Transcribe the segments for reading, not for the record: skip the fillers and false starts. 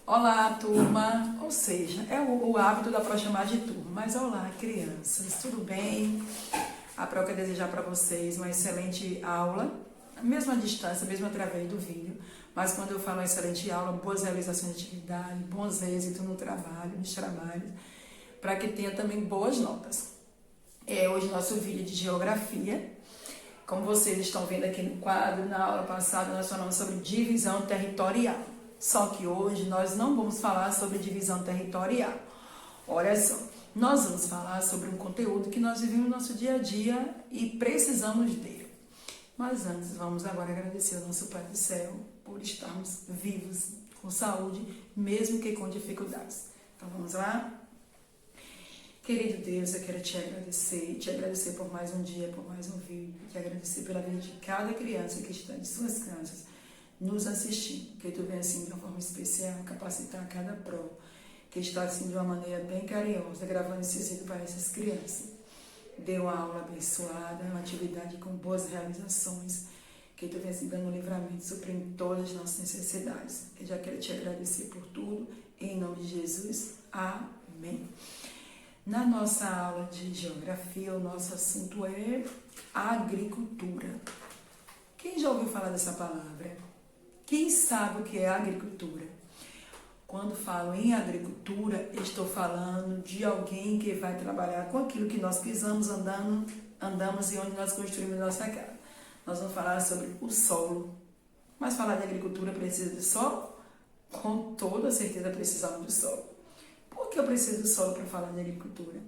Olá, turma. Ou seja, é o hábito da Pro chamar de turma. Mas olá, crianças, tudo bem? A Pro quer desejar para vocês uma excelente aula, mesmo à distância, mesmo através do vídeo. Mas quando eu falo excelente aula, boas realizações de atividade, bons êxitos no trabalho, nos trabalhos, para que tenha também boas notas. Hoje nosso vídeo de geografia. Como vocês estão vendo aqui no quadro, na aula passada nós falamos sobre divisão territorial. Só que hoje nós não vamos falar sobre divisão territorial. Olha só, nós vamos falar sobre um conteúdo que nós vivemos no nosso dia a dia e precisamos dele. Mas antes, vamos agora agradecer ao nosso Pai do Céu por estarmos vivos, com saúde, mesmo que com dificuldades. Então vamos lá? Querido Deus, eu quero te agradecer por mais um dia, por mais um vídeo, te agradecer pela vida de cada criança que está em suas casas, nos assistindo, que tu venha assim de uma forma especial, capacitar cada pro, que está assim de uma maneira bem carinhosa, gravando esse vídeo para essas crianças. Dê uma aula abençoada, uma atividade com boas realizações, que tu venha assim dando um livramento, suprindo todas as nossas necessidades. Eu já quero te agradecer por tudo, em nome de Jesus, amém. Na nossa aula de geografia, o nosso assunto é agricultura. Quem já ouviu falar dessa palavra? Quem sabe o que é agricultura? Quando falo em agricultura, estou falando de alguém que vai trabalhar com aquilo que nós pisamos, andamos e onde nós construímos nossa casa. Nós vamos falar sobre o solo. Mas falar de agricultura precisa de solo? Com toda certeza precisamos de solo. Por que eu preciso do solo para falar de agricultura?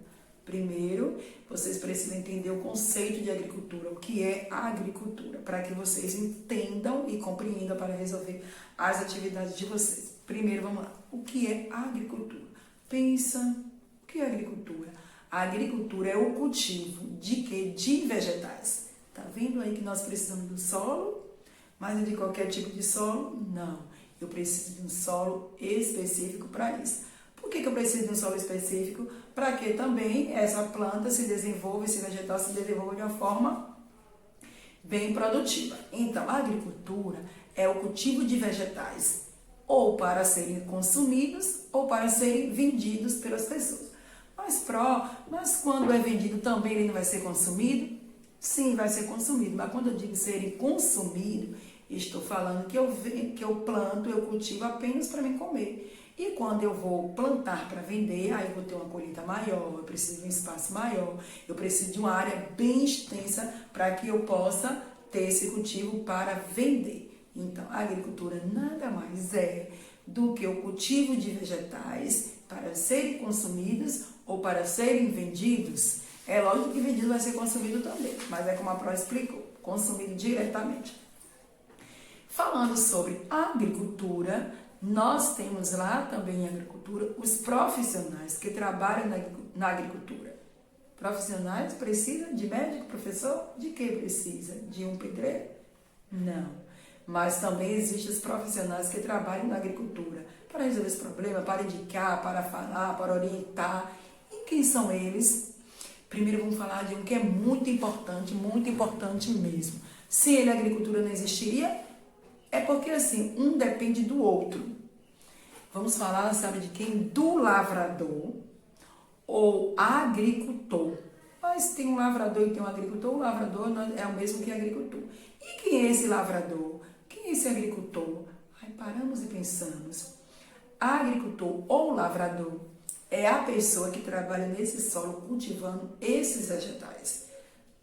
Primeiro, vocês precisam entender o conceito de agricultura, o que é a agricultura, para que vocês entendam e compreendam para resolver as atividades de vocês. Primeiro, vamos lá. O que é a agricultura? Pensa, o que é agricultura? A agricultura é o cultivo de quê? De vegetais. Tá vendo aí que nós precisamos do solo? Mas é de qualquer tipo de solo? Não. Eu preciso de um solo específico para isso. Por que eu preciso de um solo específico? Para que também essa planta se desenvolva, esse vegetal se desenvolva de uma forma bem produtiva. Então, a agricultura é o cultivo de vegetais, ou para serem consumidos, ou para serem vendidos pelas pessoas. Mas quando é vendido também ele não vai ser consumido? Sim, vai ser consumido. Mas quando eu digo serem consumido, estou falando que eu planto, eu cultivo apenas para mim comer. E quando eu vou plantar para vender, aí eu vou ter uma colheita maior, eu preciso de um espaço maior, eu preciso de uma área bem extensa para que eu possa ter esse cultivo para vender. Então, a agricultura nada mais é do que o cultivo de vegetais para serem consumidos ou para serem vendidos. É lógico que vendido vai ser consumido também, mas é como a Pro explicou, consumido diretamente. Falando sobre agricultura, nós temos lá também em agricultura os profissionais que trabalham na agricultura. Profissionais precisam de médico, professor? De que precisa? De um pedreiro? Não. Mas também existem os profissionais que trabalham na agricultura para resolver esse problema, para indicar, para falar, para orientar. E quem são eles? Primeiro vamos falar de um que é muito importante mesmo. Se ele, a agricultura não existiria, é porque assim, um depende do outro. Vamos falar, sabe de quem? Do lavrador ou agricultor. Mas tem um lavrador e tem um agricultor. O lavrador é o mesmo que agricultor. E quem é esse lavrador? Quem é esse agricultor? Aí paramos e pensamos. Agricultor ou lavrador é a pessoa que trabalha nesse solo cultivando esses vegetais.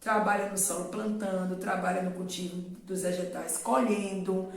Trabalha no solo plantando, trabalha no cultivo dos vegetais, colhendo,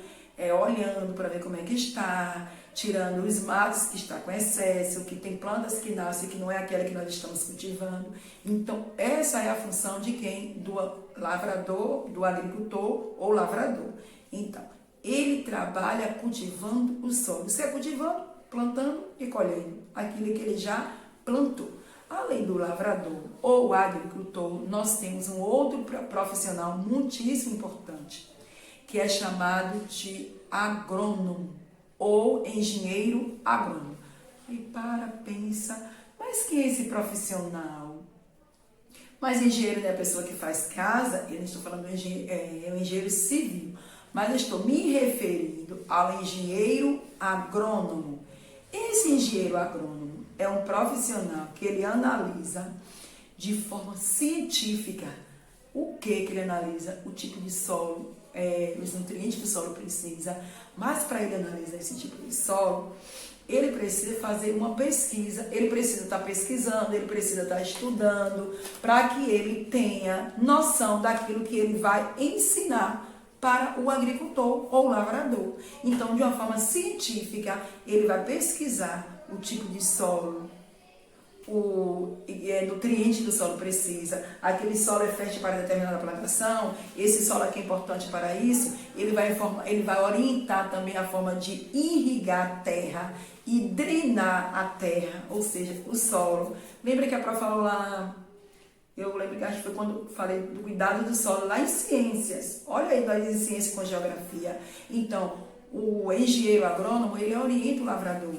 olhando para ver como é que está, tirando os matos que está com excesso, que tem plantas que nascem que não é aquela que nós estamos cultivando. Então, essa é a função de quem? Do lavrador, do agricultor ou lavrador. Então, ele trabalha cultivando o solo. Você é cultivando, plantando e colhendo aquilo que ele já plantou. Além do lavrador ou agricultor, nós temos um outro profissional muitíssimo importante, que é chamado de agrônomo ou engenheiro agrônomo. E pensa, mas quem é esse profissional? Mas engenheiro não é a pessoa que faz casa, eu não estou falando é o engenheiro civil, mas eu estou me referindo ao engenheiro agrônomo, Esse engenheiro agrônomo é um profissional que ele analisa de forma científica o que ele analisa, o tipo de solo, os nutrientes que o solo precisa, mas para ele analisar esse tipo de solo, ele precisa fazer uma pesquisa, ele precisa estar pesquisando, ele precisa estar estudando, para que ele tenha noção daquilo que ele vai ensinar para o agricultor ou lavrador. Então, de uma forma científica, ele vai pesquisar o tipo de solo, o nutriente que o solo precisa, aquele solo é fértil para determinada plantação, esse solo aqui é importante para isso, ele vai orientar também a forma de irrigar a terra e drenar a terra, ou seja, o solo. Lembra que a prof falou lá, eu lembro que acho que foi quando falei do cuidado do solo lá em ciências, olha aí nós em ciência com geografia. Então, o engenheiro agrônomo, ele orienta o lavrador.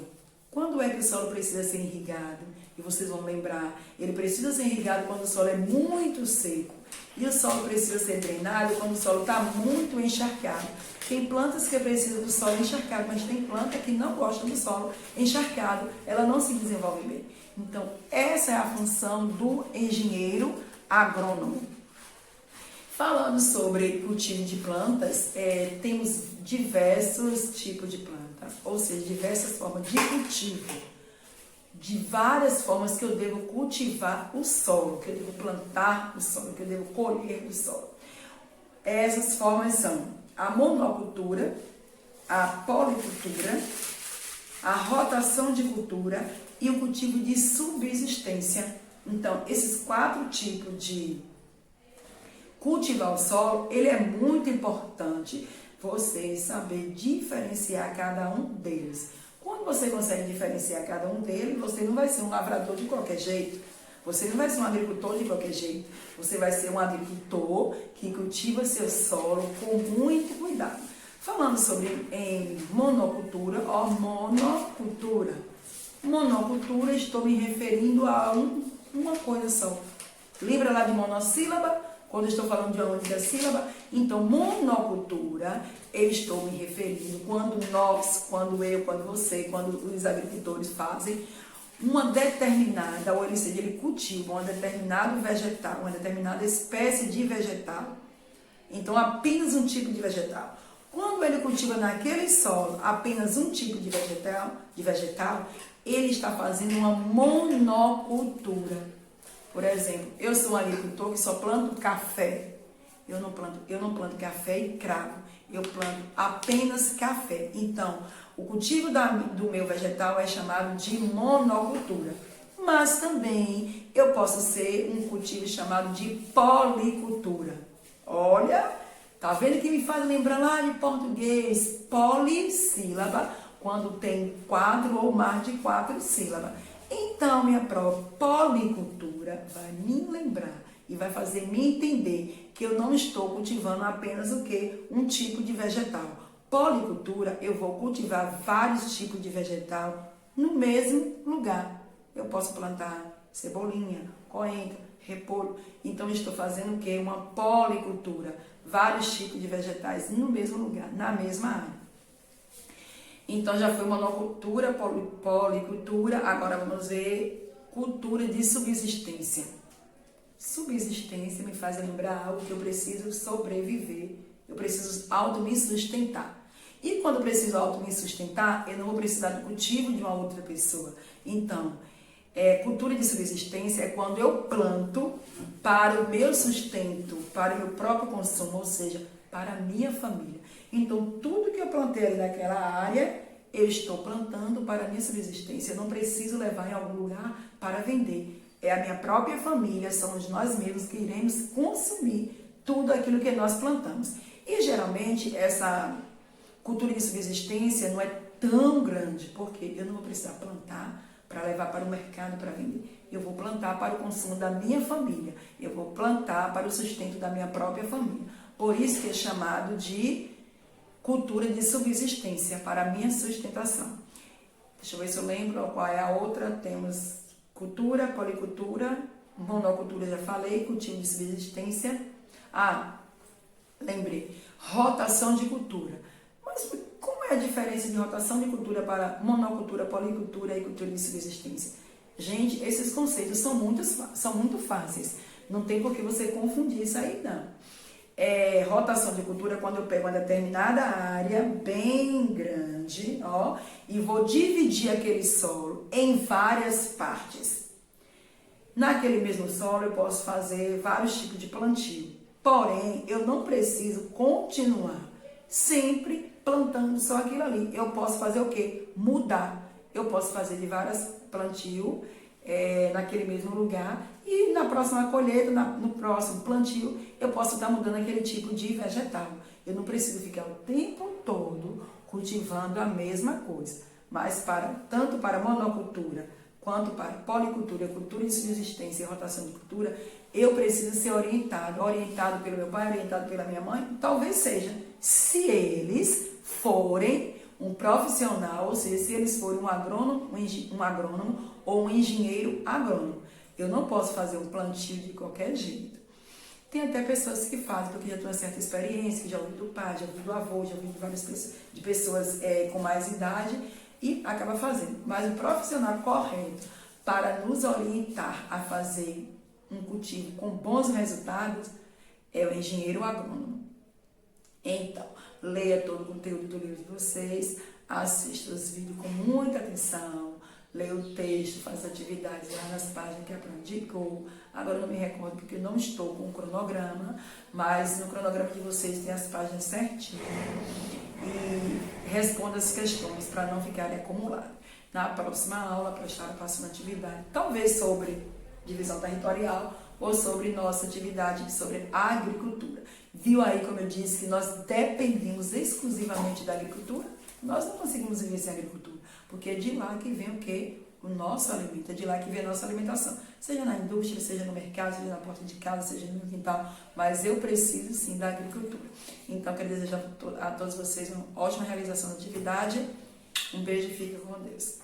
Quando é que o solo precisa ser irrigado? E vocês vão lembrar, ele precisa ser irrigado quando o solo é muito seco. E o solo precisa ser drenado quando o solo está muito encharcado. Tem plantas que precisam do solo encharcado, mas tem planta que não gosta do solo encharcado. Ela não se desenvolve bem. Então, essa é a função do engenheiro agrônomo. Falando sobre cultivo de plantas, temos diversos tipos de planta, ou seja, diversas formas de cultivo. De várias formas que eu devo cultivar o solo, que eu devo plantar o solo, que eu devo colher o solo. Essas formas são a monocultura, a policultura, a rotação de cultura e o cultivo de subsistência. Então, esses 4 tipos de cultivar o solo, ele é muito importante vocês saber diferenciar cada um deles. Quando você consegue diferenciar cada um deles, você não vai ser um lavrador de qualquer jeito. Você não vai ser um agricultor de qualquer jeito. Você vai ser um agricultor que cultiva seu solo com muito cuidado. Falando sobre monocultura, monocultura. Monocultura, estou me referindo a uma coisa só. Lembra lá de monossílaba? Quando eu estou falando de uma única sílaba, então monocultura, eu estou me referindo quando nós, quando eu, quando você, quando os agricultores fazem uma determinada, ou seja, ele cultiva um determinado vegetal, uma determinada espécie de vegetal, então apenas um tipo de vegetal. Quando ele cultiva naquele solo apenas um tipo de vegetal, ele está fazendo uma monocultura. Por exemplo, eu sou um agricultor que só planto café. Eu não planto café e cravo. Eu planto apenas café. Então, o cultivo do meu vegetal é chamado de monocultura. Mas também eu posso ser um cultivo chamado de policultura. Olha, tá vendo que me faz lembrar lá de português? Polissílaba, quando tem 4 ou mais de 4 sílabas. Então, minha prova, policultura vai me lembrar e vai fazer me entender que eu não estou cultivando apenas o quê? Um tipo de vegetal. Policultura, eu vou cultivar vários tipos de vegetal no mesmo lugar. Eu posso plantar cebolinha, coentro, repolho. Então, eu estou fazendo o quê? Uma policultura. Vários tipos de vegetais no mesmo lugar, na mesma área. Então, já foi monocultura, policultura, agora vamos ver cultura de subsistência. Subsistência me faz lembrar algo que eu preciso sobreviver, eu preciso me sustentar. E quando eu preciso me sustentar, eu não vou precisar do cultivo de uma outra pessoa. Então, cultura de subsistência é quando eu planto para o meu sustento, para o meu próprio consumo, ou seja, para a minha família. Então, tudo que eu plantei ali naquela área, eu estou plantando para a minha subsistência. Eu não preciso levar em algum lugar para vender. É a minha própria família, somos nós mesmos que iremos consumir tudo aquilo que nós plantamos. E, geralmente, essa cultura de subsistência não é tão grande, porque eu não vou precisar plantar para levar para o mercado para vender. Eu vou plantar para o consumo da minha família. Eu vou plantar para o sustento da minha própria família. Por isso que é chamado de cultura de subsistência, para a minha sustentação. Deixa eu ver se eu lembro qual é a outra. Temos cultura, policultura, monocultura, já falei, cultivo de subsistência. Lembrei, rotação de cultura. Mas como é a diferença de rotação de cultura para monocultura, policultura e cultura de subsistência? Gente, esses conceitos são muito fáceis. Não tem por que você confundir isso aí, não. Rotação de cultura é quando eu pego uma determinada área bem grande, ó, e vou dividir aquele solo em várias partes. Naquele mesmo solo eu posso fazer vários tipos de plantio. Porém, eu não preciso continuar sempre plantando só aquilo ali. Eu posso fazer o quê? Mudar. Eu posso fazer de várias plantio naquele mesmo lugar e na próxima colheita, no próximo plantio, eu posso estar mudando aquele tipo de vegetal. Eu não preciso ficar o tempo todo cultivando a mesma coisa. Mas tanto para monocultura quanto para policultura, cultura de subsistência e rotação de cultura, eu preciso ser orientado pelo meu pai, orientado pela minha mãe, talvez seja, se eles forem um profissional, ou seja, se eles forem um agrônomo ou um engenheiro agrônomo. Eu não posso fazer um plantio de qualquer jeito. Tem até pessoas que fazem, porque já tem uma certa experiência, que já ouvi do pai, já ouvi do avô, já ouvi de várias pessoas com mais idade, e acaba fazendo. Mas o profissional correto para nos orientar a fazer um cultivo com bons resultados é o engenheiro agrônomo. Então, leia todo o conteúdo do livro de vocês, assista os vídeos com muita atenção, leia o texto, faça atividades lá nas páginas que a Fran indicou. Agora eu não me recordo porque eu não estou com o cronograma, mas no cronograma de vocês tem as páginas certinhas. E responda as questões para não ficarem acumuladas. Na próxima aula, para estar passando atividade, talvez sobre divisão territorial ou sobre nossa atividade, sobre a agricultura. Viu aí, como eu disse, que nós dependemos exclusivamente da agricultura? Nós não conseguimos viver sem agricultura, porque é de lá que vem o quê? O nosso alimento, é de lá que vem a nossa alimentação. Seja na indústria, seja no mercado, seja na porta de casa, seja no quintal, mas eu preciso sim da agricultura. Então, quero desejar a todos vocês uma ótima realização da atividade. Um beijo e fica com Deus.